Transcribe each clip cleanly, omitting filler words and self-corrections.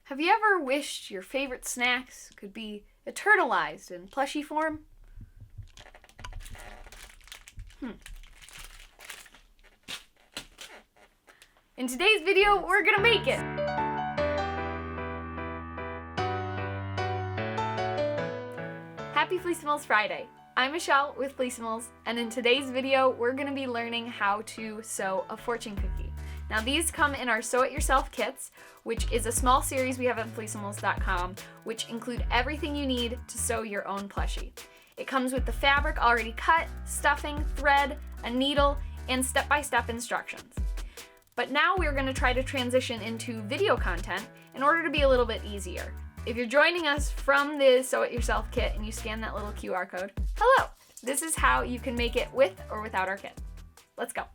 Have you ever wished your favorite snacks could be eternalized in plushie form? In today's video, we're gonna make it! Happy Fleecimals Friday! I'm Michelle with Fleecimals, and in today's video, we're gonna be learning how to sew a fortune cookie. Now these come in our Sew It Yourself kits, which is a small series we have at Fleecimals.com, which include everything you need to sew your own plushie. It comes with the fabric already cut, stuffing, thread, a needle, and step-by-step instructions. But now we're going to try to transition into video content in order to be a little bit easier. If you're joining us from the Sew It Yourself kit and you scan that little QR code, hello! This is how you can make it with or without our kit. Let's go.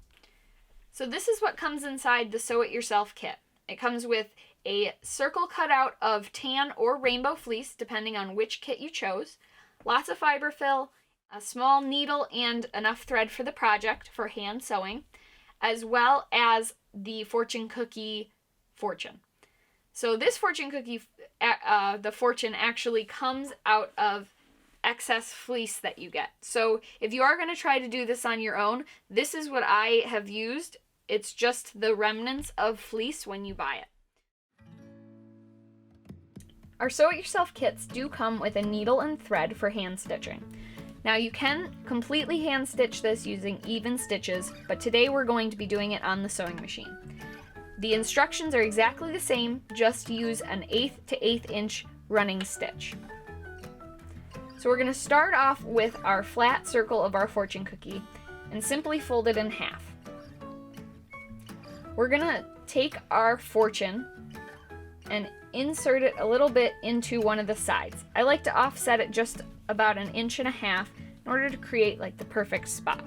So this is what comes inside the Sew It Yourself kit. It comes with a circle cutout of tan or rainbow fleece, depending on which kit you chose, lots of fiber fill, a small needle and enough thread for the project for hand sewing, as well as the fortune cookie fortune. So this fortune cookie, the fortune actually comes out of excess fleece that you get. So if you are going to try to do this on your own, this is what I have used. It's just the remnants of fleece when you buy it. Our Sew It Yourself kits do come with a needle and thread for hand stitching. Now you can completely hand stitch this using even stitches, but today we're going to be doing it on the sewing machine. The instructions are exactly the same, just use an 1/8 to 1/8 inch running stitch. So we're going to start off with our flat circle of our fortune cookie and simply fold it in half. We're going to take our fortune and insert it a little bit into one of the sides. I like to offset it just about 1.5 inches in order to create like the perfect spot.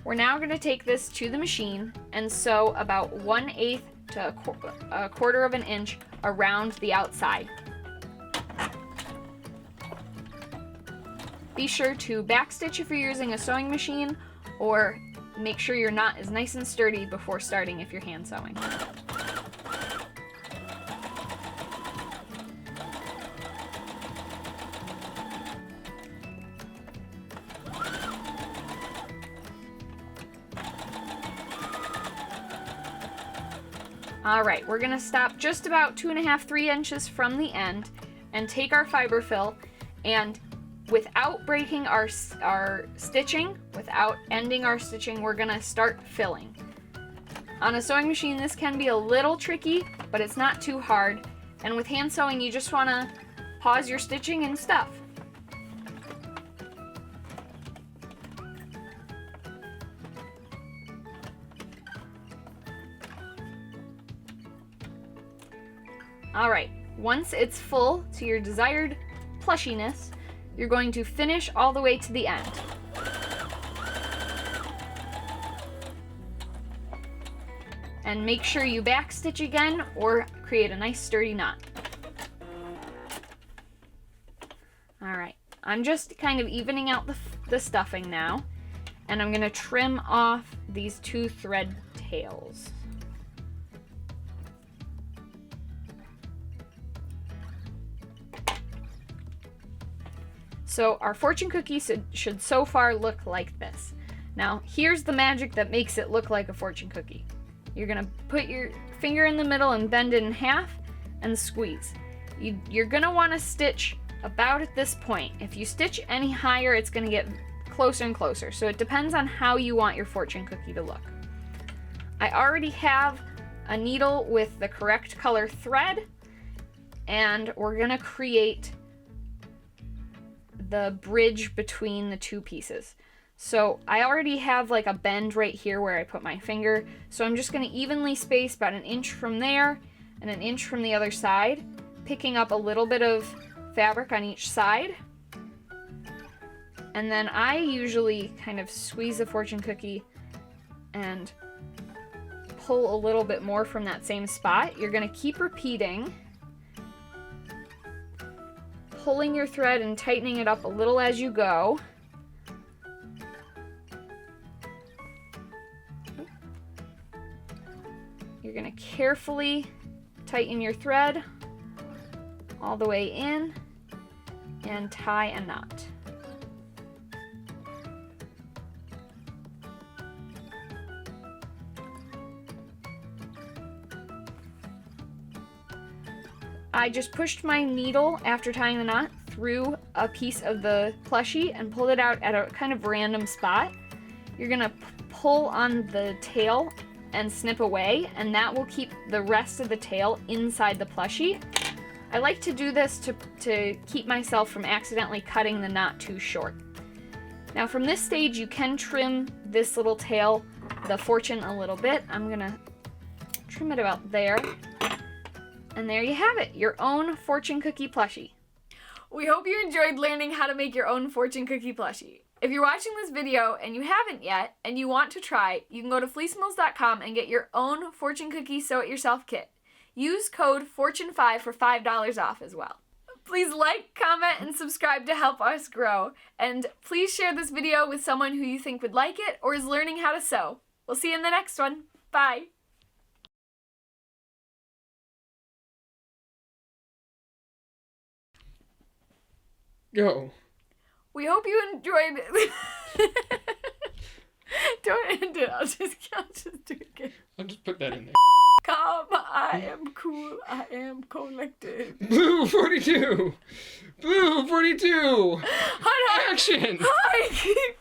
We're now going to take this to the machine and sew about 1/8 to a 1/4 of an inch around the outside. Be sure to backstitch if you're using a sewing machine, or make sure your knot is nice and sturdy before starting if you're hand sewing. Alright, we're going to stop just about 2.5–3 inches from the end and take our fiber fill, and without breaking our stitching, without ending our stitching, we're going to start filling. On a sewing machine this can be a little tricky, but it's not too hard, and with hand sewing you just want to pause your stitching and stuff. Alright, once it's full to your desired plushiness, you're going to finish all the way to the end. And make sure you backstitch again or create a nice sturdy knot. Alright, I'm just kind of evening out the stuffing now, and I'm going to trim off these 2 thread tails. So our fortune cookie should so far look like this. Now here's the magic that makes it look like a fortune cookie. You're gonna put your finger in the middle and bend it in half and squeeze. You're gonna wanna stitch about at this point. If you stitch any higher, it's gonna get closer and closer. So it depends on how you want your fortune cookie to look. I already have a needle with the correct color thread, and we're gonna create the bridge between the 2 pieces. So I already have like a bend right here where I put my finger, so I'm just going to evenly space about 1 inch from there and 1 inch from the other side, picking up a little bit of fabric on each side. And then I usually kind of squeeze the fortune cookie and pull a little bit more from that same spot. You're going to keep repeating, pulling your thread and tightening it up a little as you go. You're going to carefully tighten your thread all the way in and tie a knot. I just pushed my needle after tying the knot through a piece of the plushie and pulled it out at a kind of random spot. You're gonna pull on the tail and snip away, and that will keep the rest of the tail inside the plushie. I like to do this to keep myself from accidentally cutting the knot too short. Now from this stage, you can trim this little tail, the fortune, a little bit. I'm gonna trim it about there. And there you have it, your own fortune cookie plushie. We hope you enjoyed learning how to make your own fortune cookie plushie. If you're watching this video and you haven't yet and you want to try, you can go to Fleecimals.com and get your own fortune cookie sew-it-yourself kit. Use code FORTUNE5 for $5 off as well. Please like, comment, and subscribe to help us grow. And please share this video with someone who you think would like it or is learning how to sew. We'll see you in the next one. Bye. Go. We hope you enjoyed it. Don't end it. I'll just do it again. I'll just put that in there. Calm, I am cool, I am collected. Blue 42! Blue 42! Hi, Action! hi!